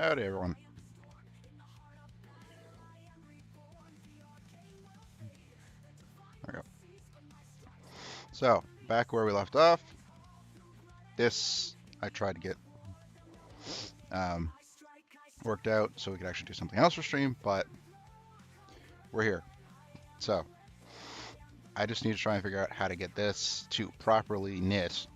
Howdy, everyone. There we go. So, back where we left off, this I tried to get um, worked out so we could actually do something else for stream, but we're here. So, I just need to try and figure out how to get this to properly knit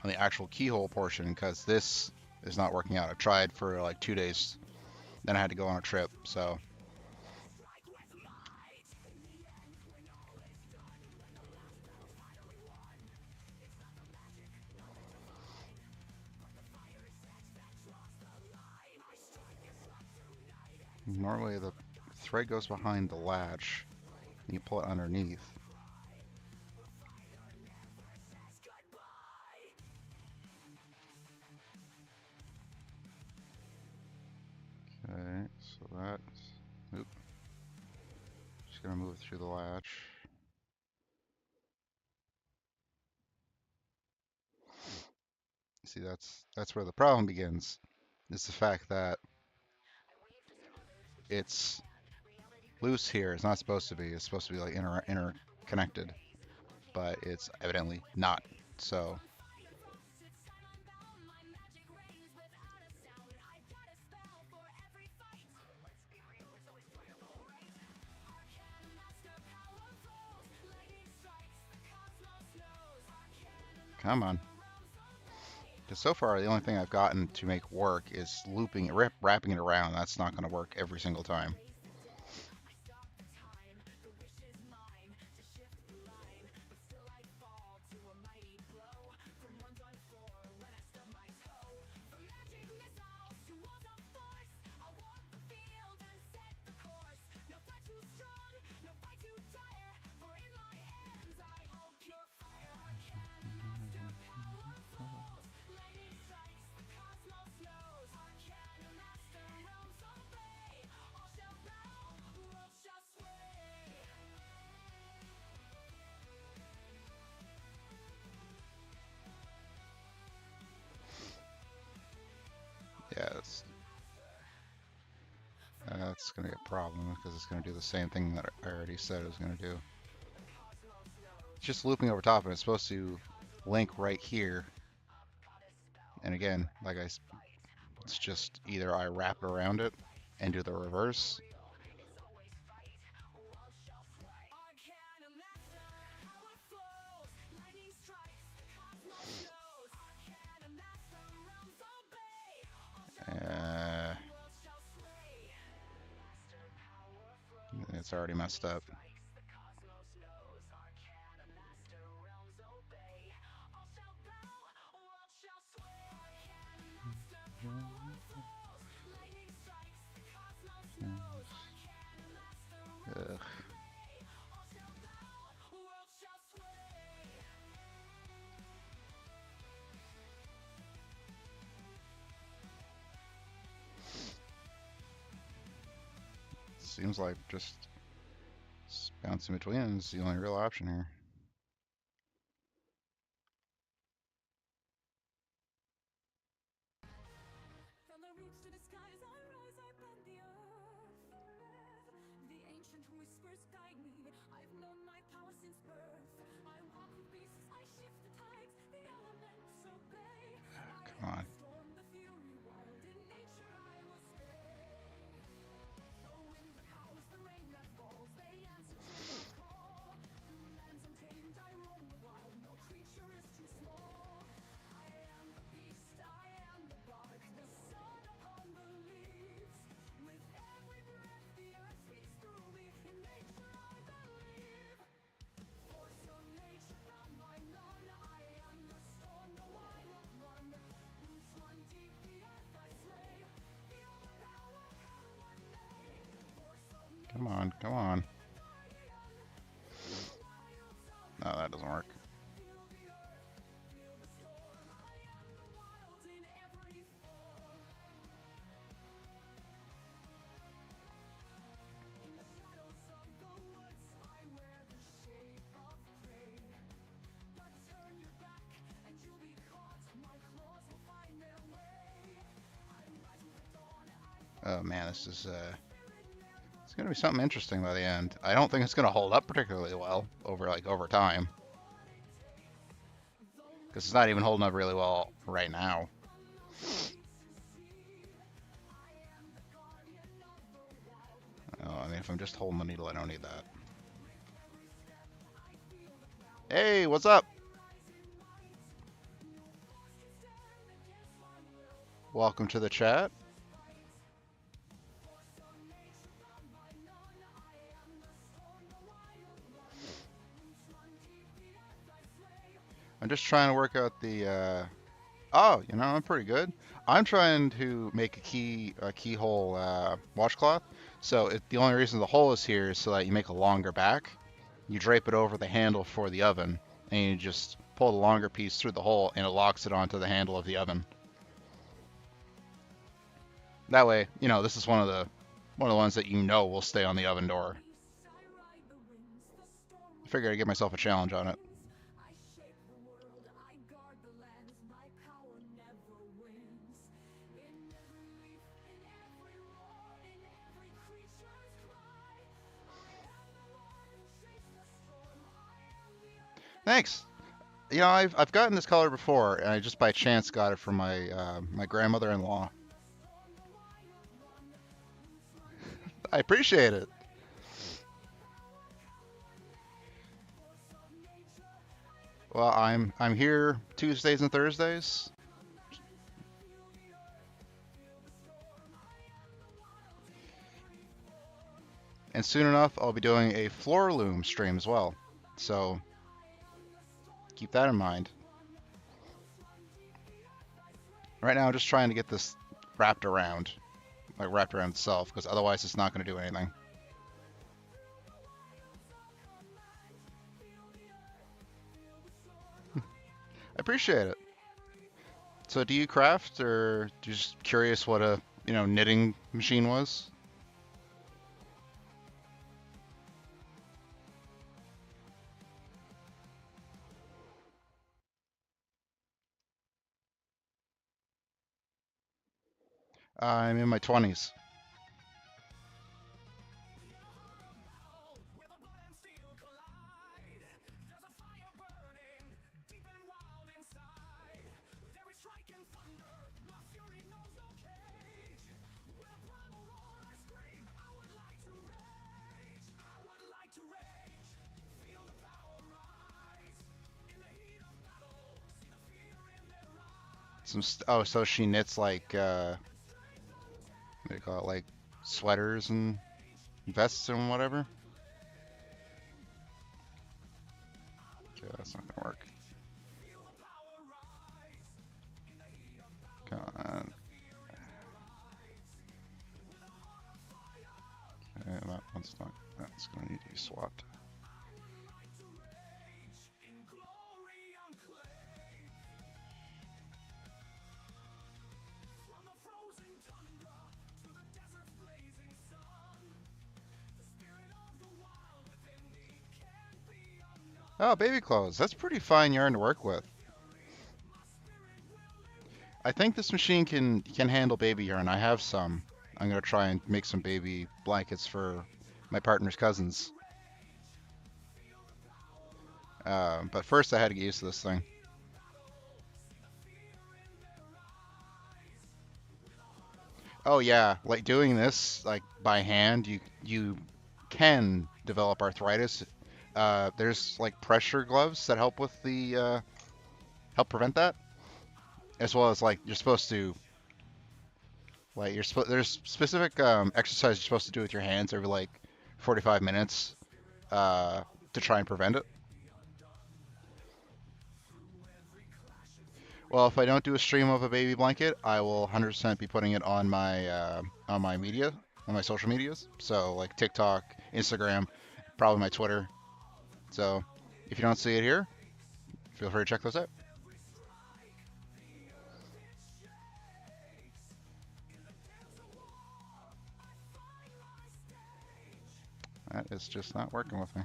on the actual keyhole portion, because this is not working out. I tried for like 2 days, then I had to go on a trip, so normally the thread goes behind the latch and you pull it underneath. Okay, so that's, oop, just gonna move it through the latch. See, that's where the problem begins. It's the fact that it's loose here. It's not supposed to be. It's supposed to be like interconnected, but it's evidently not. So come on. Because so far the only thing I've gotten to make work is looping it, wrapping it around. That's not going to work every single time. Yeah, that's going to be a problem because it's going to do the same thing that I already said it was going to do. It's just looping over top, and it's supposed to link right here. And again, it's just either I wrap it around it and do the reverse. It's already messed up. Ugh. Seems like just bouncing between is the only real option here. Come on. Come on, come on. No, that doesn't work. Oh man, this is it's gonna be something interesting by the end. I don't think it's gonna hold up particularly well over time, because it's not even holding up really well right now. Oh, I mean, if I'm just holding the needle, I don't need that. Hey, what's up? Welcome to the chat. I'm just trying to work out the. Oh, I'm pretty good. I'm trying to make a keyhole washcloth. So the only reason the hole is here is so that you make a longer back. You drape it over the handle for the oven, and you just pull the longer piece through the hole, and it locks it onto the handle of the oven. That way, this is one of the ones that will stay on the oven door. I figured I'd give myself a challenge on it. Thanks. I've gotten this color before, and I just by chance got it from my grandmother-in-law. I appreciate it. Well, I'm here Tuesdays and Thursdays. And soon enough, I'll be doing a floor loom stream as well. So keep that in mind. Right now, I'm just trying to get this wrapped around itself, because otherwise it's not going to do anything. I appreciate it. So do you craft, or do you just curious what a knitting machine was? I'm in my 20s. Oh, so she knits like what do you call it, like sweaters and vests and whatever. Okay, that's not gonna work. Come on. Okay, that one's not. That's gonna need to be swapped. Oh, baby clothes. That's pretty fine yarn to work with. I think this machine can handle baby yarn. I have some. I'm gonna try and make some baby blankets for my partner's cousins. But first, I had to get used to this thing. Oh yeah, like doing this like by hand, you can develop arthritis. There's like pressure gloves that help with the help prevent that, as well as like you're supposed to there's specific exercise you're supposed to do with your hands every like 45 minutes uh, to try and prevent it. Well, if I don't do a stream of a baby blanket, I will 100% be putting it on my media, on my social medias. So like TikTok, Instagram, probably my Twitter. So if you don't see it here, feel free to check those out. That is just not working with me.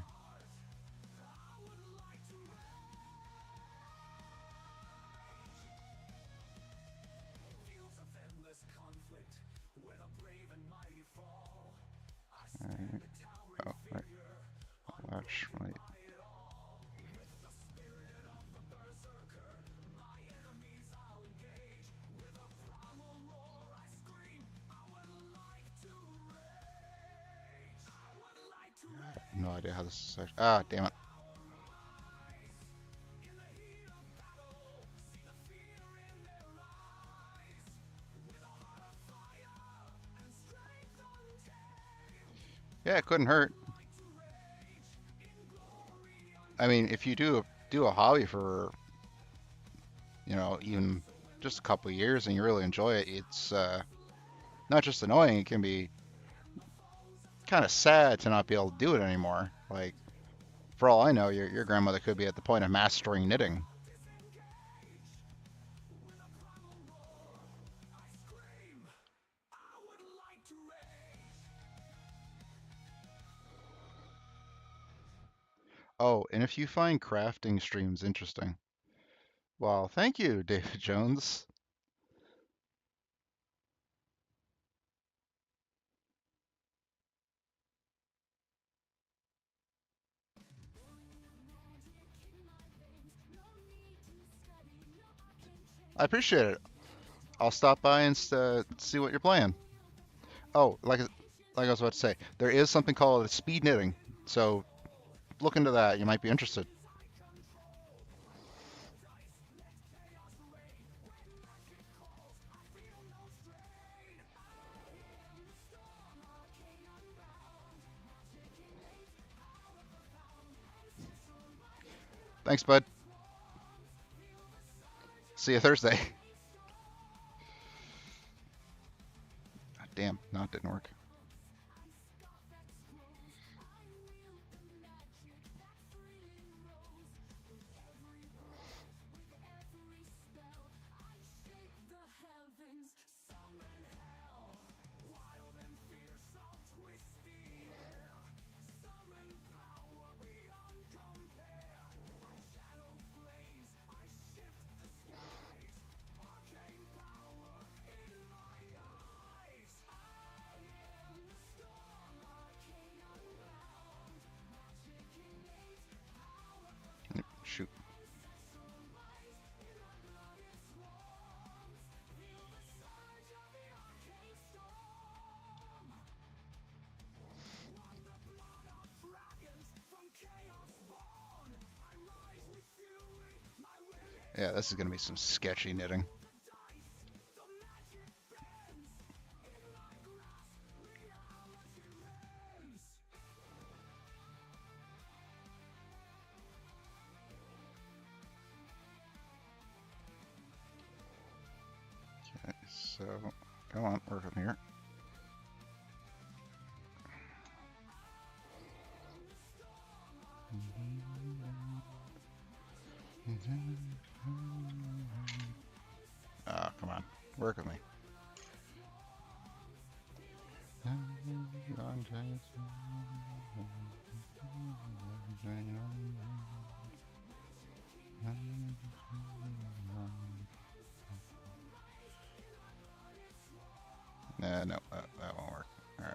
Alright. Oh, right. Watch my. No idea how this is. Ah, damn it. Yeah, it couldn't hurt. I mean, if you do a hobby for, even just a couple of years and you really enjoy it, it's not just annoying, it can be kind of sad to not be able to do it anymore. Like, for all I know, your grandmother could be at the point of mastering knitting. Oh, and if you find crafting streams interesting, well, thank you, David Jones. I appreciate it. I'll stop by and see what you're playing. Oh, like I was about to say, there is something called speed knitting. So look into that. You might be interested. Thanks, bud. See you Thursday. Damn, no, it didn't work. Shoot. Yeah, this is gonna be some sketchy knitting. Okay, so come on, work with me here. Ah, come on, work with me. No, that won't work. All right.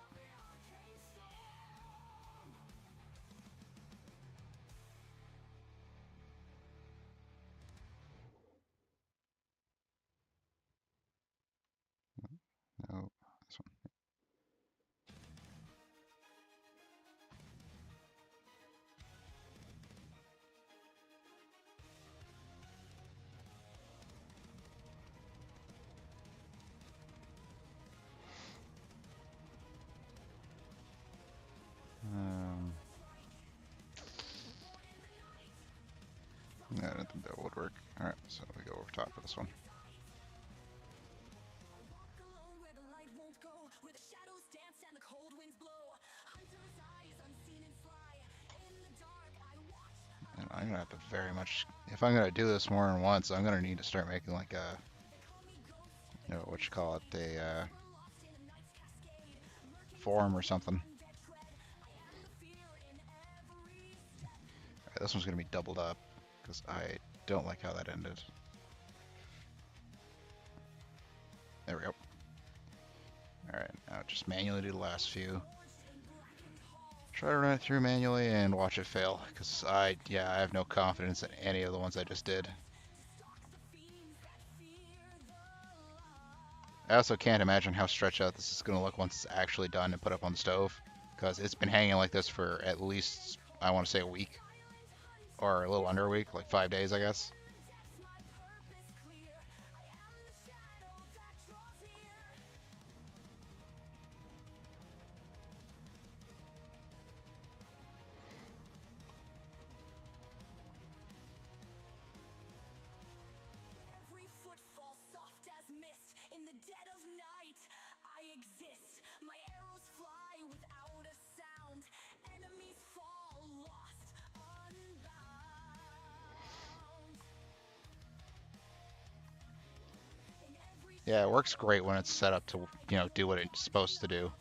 No, this one. I don't think that would work. All right, so we go over top for this one. And I'm gonna have to very much, if I'm gonna do this more than once, I'm gonna need to start making like a, what you call it, a form or something. All right, this one's gonna be doubled up because I don't like how that ended. There we go. All right, now just manually do the last few. Try to run it through manually and watch it fail, because yeah, I have no confidence in any of the ones I just did. I also can't imagine how stretched out this is going to look once it's actually done and put up on the stove, because it's been hanging like this for at least, I want to say, a week, or a little under a week, like 5 days, I guess. Yeah, it works great when it's set up to, do what it's supposed to do.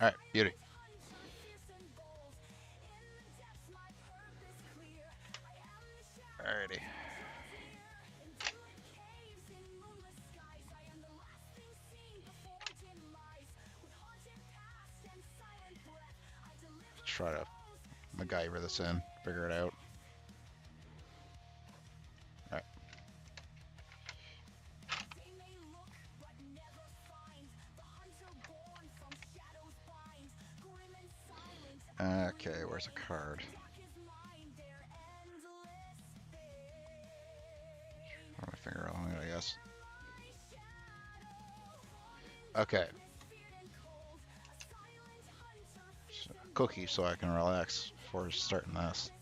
All right, beauty. Alrighty. Try to MacGyver this in, figure it out. Alright. Okay, where's a card? Put my finger on it, I guess. Okay. Cookie so I can relax before starting this.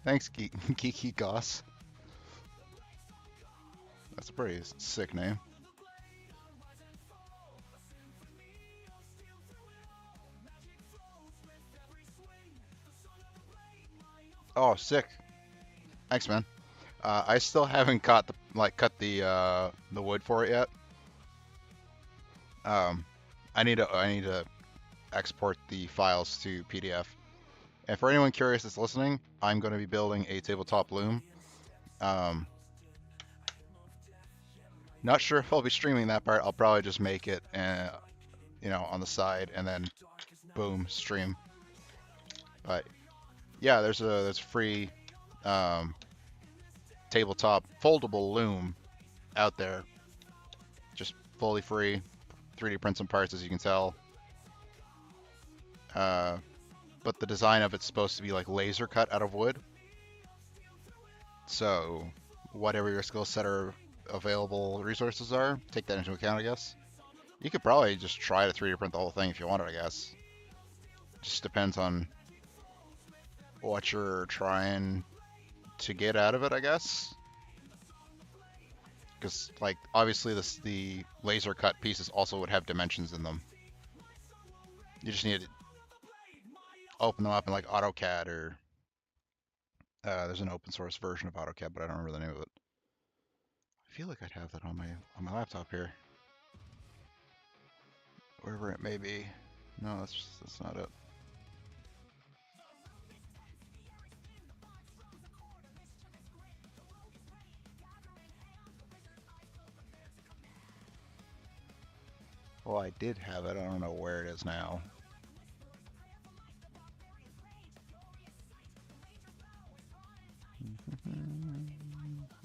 Thanks, Geeky Goss. That's a pretty sick name. Oh, sick. Thanks, man. I still haven't cut the wood for it yet. I need to export the files to PDF. And for anyone curious that's listening, I'm going to be building a tabletop loom. Not sure if I'll be streaming that part. I'll probably just make it, on the side, and then boom, stream. But yeah, there's a free tabletop foldable loom out there, just fully free. 3D print some parts, as you can tell. But the design of it's supposed to be like laser cut out of wood. So whatever your skill set or available resources are, take that into account, I guess. You could probably just try to 3D print the whole thing if you wanted, I guess. Just depends on what you're trying to get out of it, I guess. Because, like, obviously the laser cut pieces also would have dimensions in them. You just need to open them up in like AutoCAD or there's an open source version of AutoCAD, but I don't remember the name of it. I feel like I'd have that on my laptop here, wherever it may be. No, that's not it. Well, I did have it. I don't know where it is now.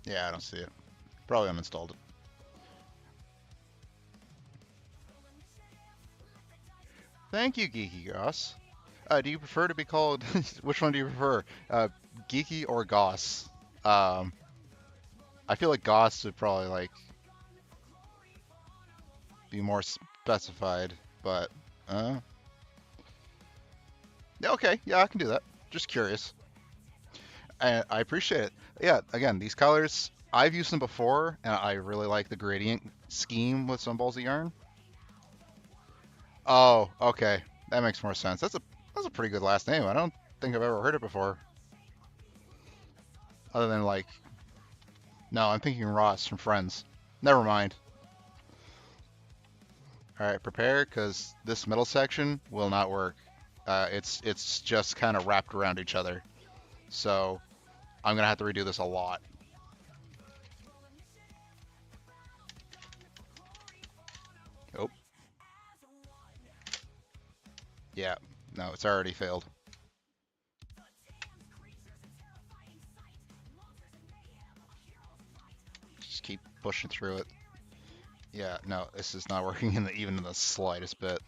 Yeah, I don't see it. Probably uninstalled it. Thank you, Geeky Goss. Do you prefer to be called? Which one do you prefer, Geeky or Goss? Um, I feel like Goss would probably like be more specified, but yeah, okay, yeah, I can do that. Just curious. I appreciate it. Yeah, again, these colors, I've used them before, and I really like the gradient scheme with some balls of yarn. Oh, okay, that makes more sense. That's a pretty good last name. I don't think I've ever heard it before, other than like, no, I'm thinking Ross from Friends. Never mind. All right, prepare, because this middle section will not work. It's just kind of wrapped around each other, so I'm gonna have to redo this a lot. Oh, yeah, no, it's already failed. Just keep pushing through it. Yeah, no, this is not working even in the slightest bit.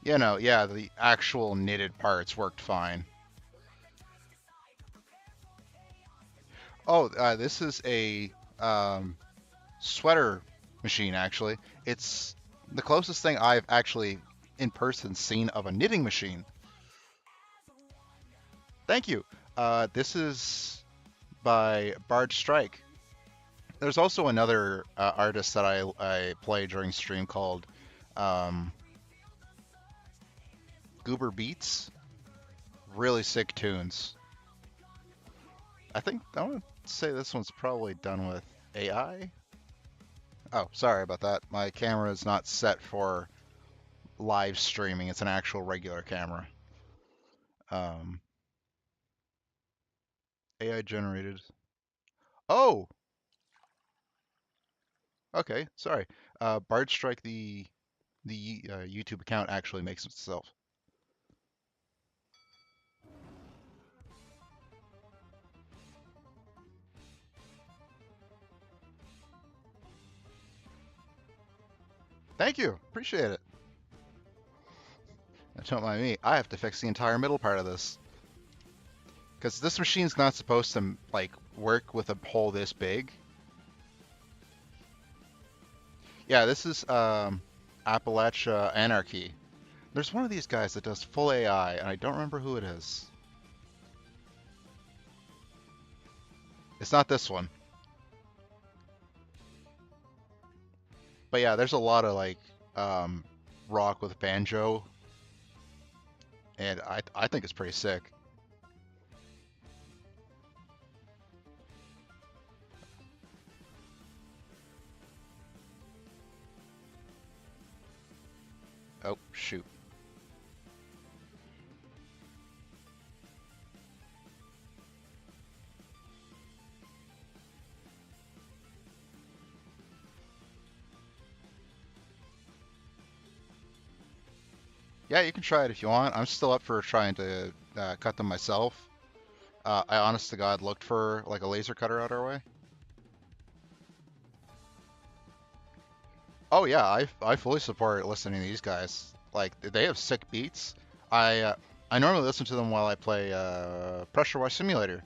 Yeah, no, yeah, the actual knitted parts worked fine. Oh, this is a sweater machine, actually. It's the closest thing I've actually in person seen of a knitting machine. Thank you. This is by Bard Strike. There's also another artist that I play during stream called um, Goober Beats. Really sick tunes. I want to say this one's probably done with AI. Oh, sorry about that. My camera is not set for live streaming. It's an actual regular camera. Um, AI generated. Oh, okay. Sorry. Bard Strike, the YouTube account actually makes itself. Thank you. Appreciate it. Don't mind me. I have to fix the entire middle part of this because this machine's not supposed to like work with a hole this big. Yeah, this is Appalachia Anarchy. There's one of these guys that does full AI, and I don't remember who it is. It's not this one. But yeah, there's a lot of like um, rock with banjo, and I think it's pretty sick. Oh shoot. Yeah, you can try it if you want. I'm still up for trying to cut them myself. I honest to God looked for like a laser cutter out our way. Oh yeah, I fully support listening to these guys. Like they have sick beats. I normally listen to them while I play Pressure Wash Simulator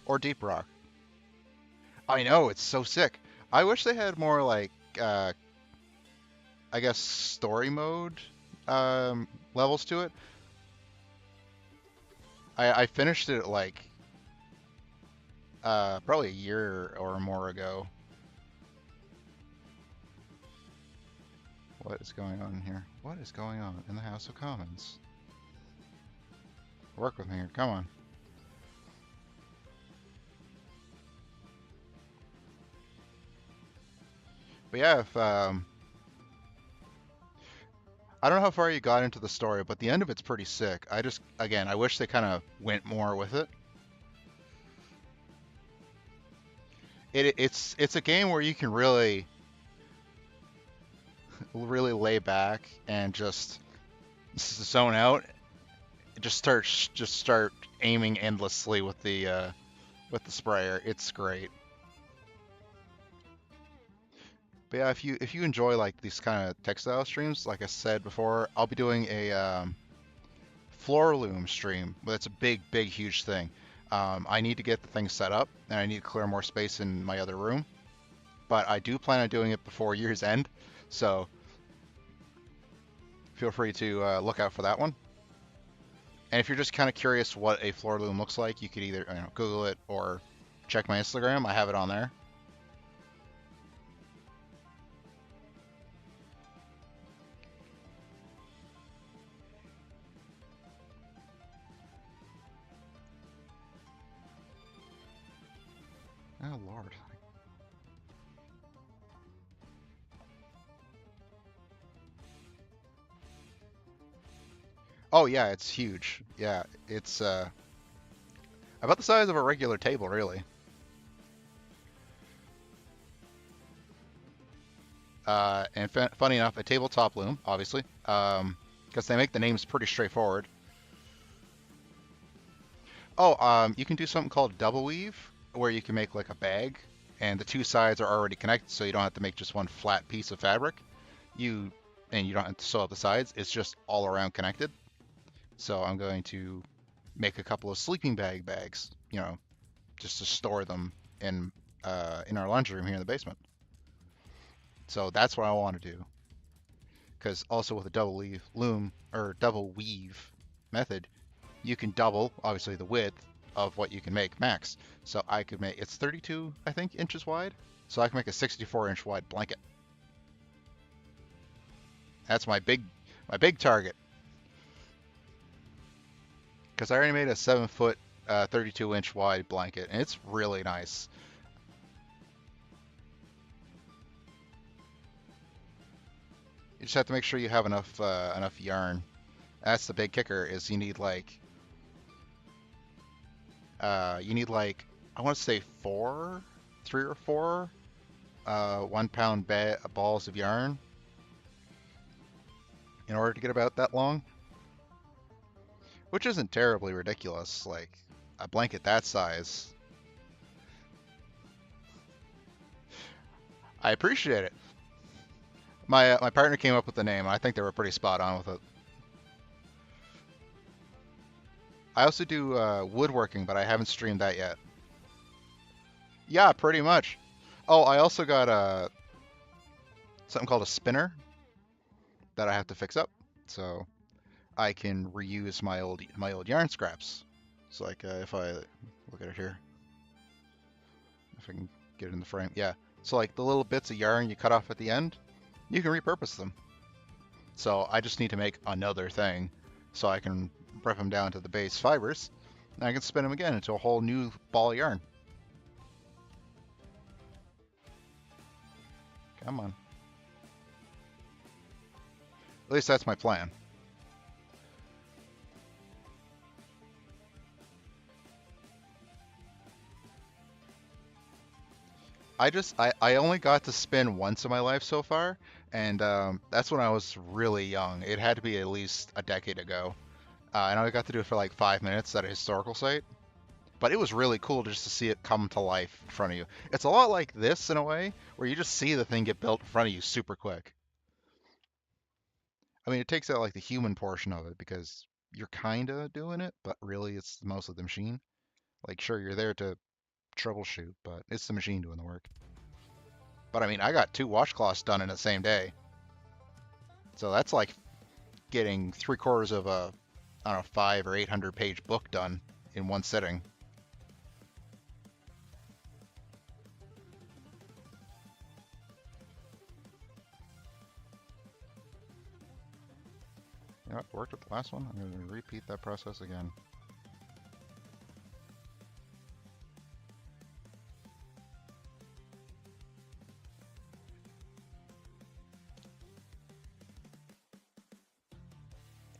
or Deep Rock. I know it's so sick. I wish they had more like uh, I guess story mode levels to it. I finished it like probably a year or more ago. What is going on here? What is going on in the House of Commons? Work with me here. Come on. But yeah, if I don't know how far you got into the story, but the end of it's pretty sick. I just, again, I wish they kind of went more with it. It's a game where you can really lay back and just zone out. Just start aiming endlessly with the sprayer. It's great. But yeah, if you enjoy like these kind of textile streams, like I said before, I'll be doing a floor loom stream. That's a big, huge thing. I need to get the thing set up, and I need to clear more space in my other room. But I do plan on doing it before year's end, so feel free to look out for that one. And if you're just kind of curious what a floor loom looks like, you could either Google it or check my Instagram. I have it on there. Oh Lord. Oh yeah, it's huge. Yeah, it's about the size of a regular table, really. And funny enough, a tabletop loom, obviously, because they make the names pretty straightforward. Oh, you can do something called double weave, where you can make like a bag, and the two sides are already connected, so you don't have to make just one flat piece of fabric. You and you don't have to sew up the sides. It's just all around connected. So I'm going to make a couple of sleeping bags, just to store them in our laundry room here in the basement. So that's what I want to do. Because also with a double weave loom or double weave method, you can double obviously the width of what you can make max. So I could make it's 32 I think inches wide. So I can make a 64-inch wide blanket. That's my big target. Because I already made a 7 foot 32-inch wide blanket, and it's really nice. You just have to make sure you have enough yarn. That's the big kicker. Is you need like I want to say 3 or 4 1 pound balls of yarn in order to get about that long, which isn't terribly ridiculous. Like a blanket that size. I appreciate it. My partner came up with the name. I think they were pretty spot on with it. I also do woodworking, but I haven't streamed that yet. Yeah, pretty much. Oh, I also got something called a spinner that I have to fix up, so I can reuse my old yarn scraps. So like if I look at it here, if I can get it in the frame, yeah. So like the little bits of yarn you cut off at the end, you can repurpose them. So I just need to make another thing, so I can rip them down to the base fibers, and I can spin them again into a whole new ball of yarn. Come on. At least that's my plan. I only got to spin once in my life so far, and that's when I was really young. It had to be at least a decade ago. And I only got to do it for like 5 minutes at a historical site. But it was really cool just to see it come to life in front of you. It's a lot like this in a way, where you just see the thing get built in front of you super quick. I mean, it takes out like the human portion of it because you're kind of doing it, but really it's mostly the machine. Like, sure, you're there to troubleshoot, but it's the machine doing the work. But I mean, I got 2 washcloths done in the same day. So that's like getting 3/4 of a, I don't know, 500 or 800 page book done in one sitting. You know what worked with the last one? I'm going to repeat that process again.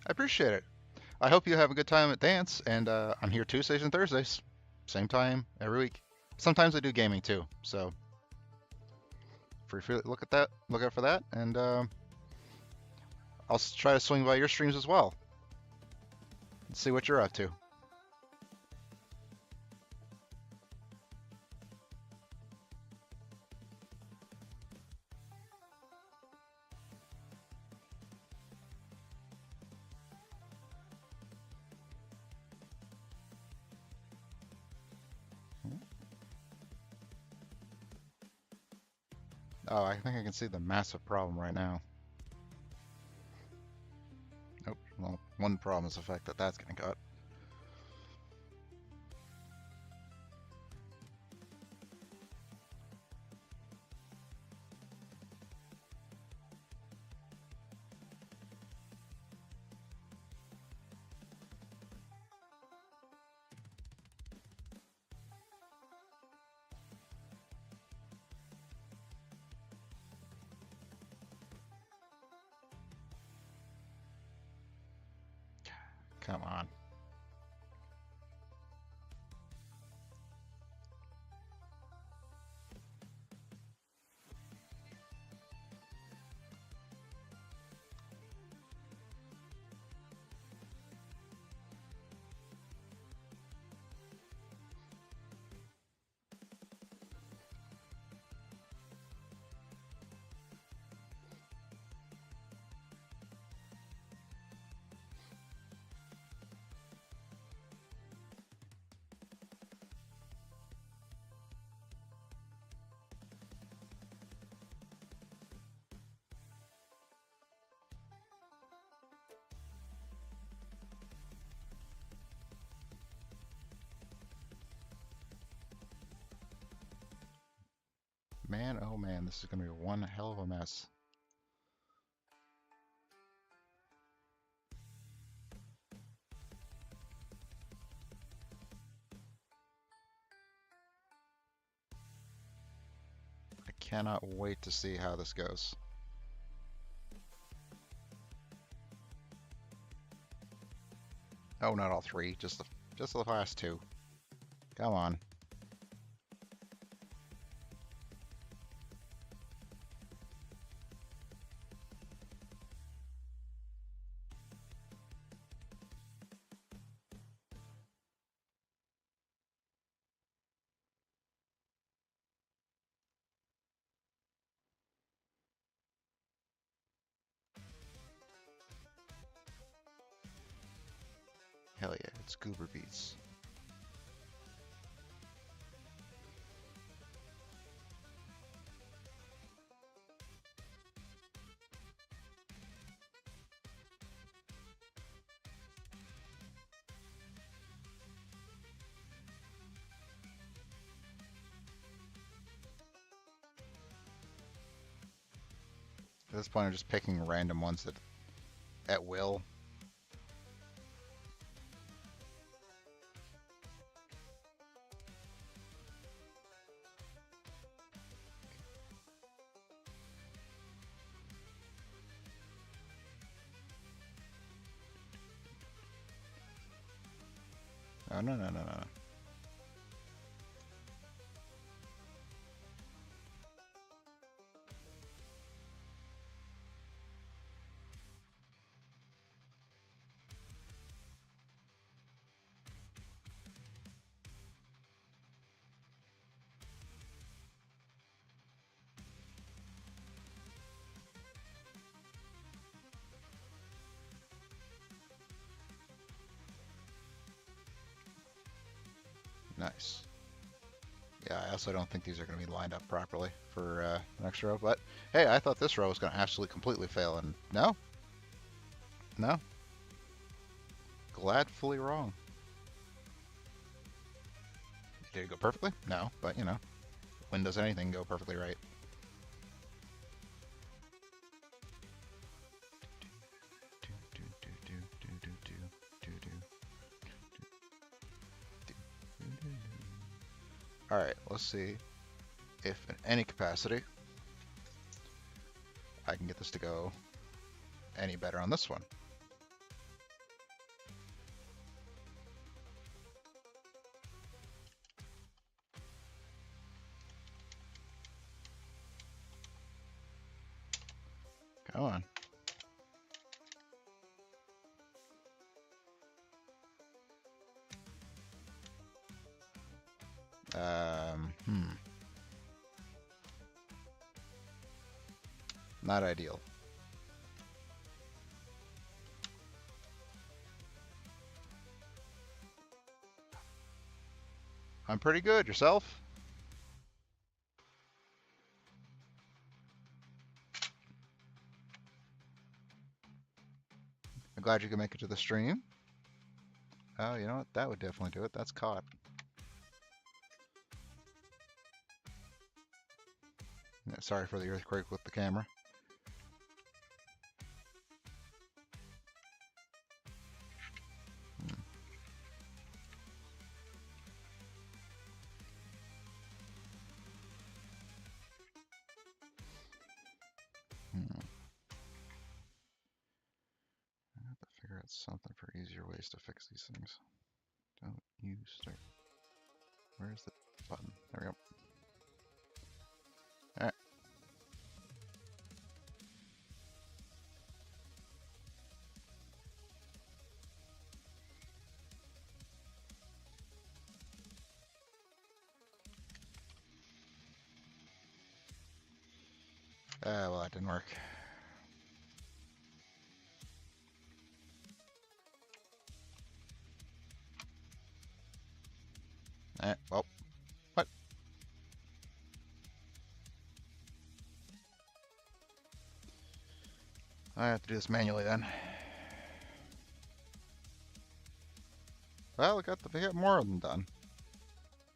I appreciate it. I hope you have a good time at dance, and I'm here Tuesdays and Thursdays, same time every week. Sometimes I do gaming too, so free to look at that, look out for that, and I'll try to swing by your streams as well and see what you're up to. Oh, I think I can see the massive problem right now. Nope. Well, one problem is the fact that that's getting cut. Come on. Man, oh man, this is going to be one hell of a mess. I cannot wait to see how this goes. Oh, not all three, just the last two. Come on. Hell yeah, it's Goober Beats. At this point, I'm just picking random ones that at will. Oh, no, no, no, no, no. Nice. Yeah, I also don't think these are going to be lined up properly for the next row. But hey, I thought this row was going to absolutely completely fail, and no, no, gladfully wrong. Did it go perfectly? No, but you know, when does anything go perfectly right? All right, let's see if in any capacity I can get this to go any better on this one. Come on. Hmm. Not ideal. I'm pretty good. Yourself? I'm glad you could make it to the stream. Oh, you know what? That would definitely do it. That's caught. Yeah, sorry for the earthquake with the camera. Hmm. Hmm. I have to figure out something for easier ways to fix these things. Don't you start. Where's the button? There we go. Alright. Well, that didn't work. Well, what? I have to do this manually then. Well, we got more of them done.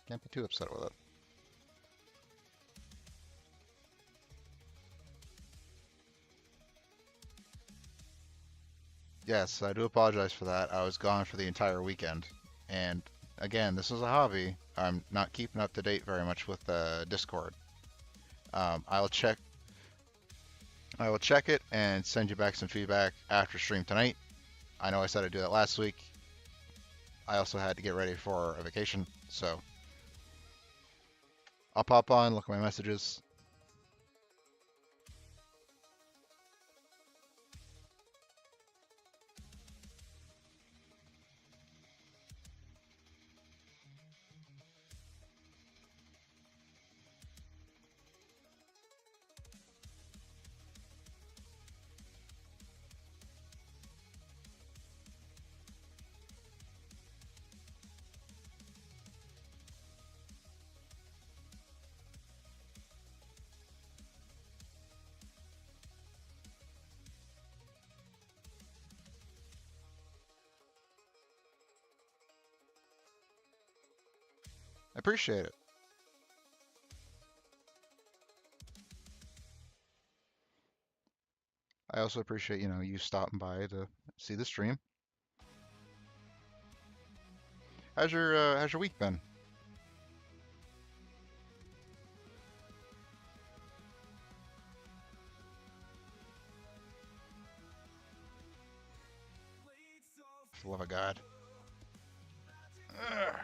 Can't be too upset with it. Yes, I do apologize for that. I was gone for the entire weekend. And again, this is a hobby. I'm not keeping up to date very much with Discord. I will check it and send you back some feedback after stream tonight. I know I said I'd do that last week. I also had to get ready for a vacation, so I'll pop on, look at my messages. I appreciate it. I also appreciate, you stopping by to see the stream. How's your week been? For the love of God. Ugh.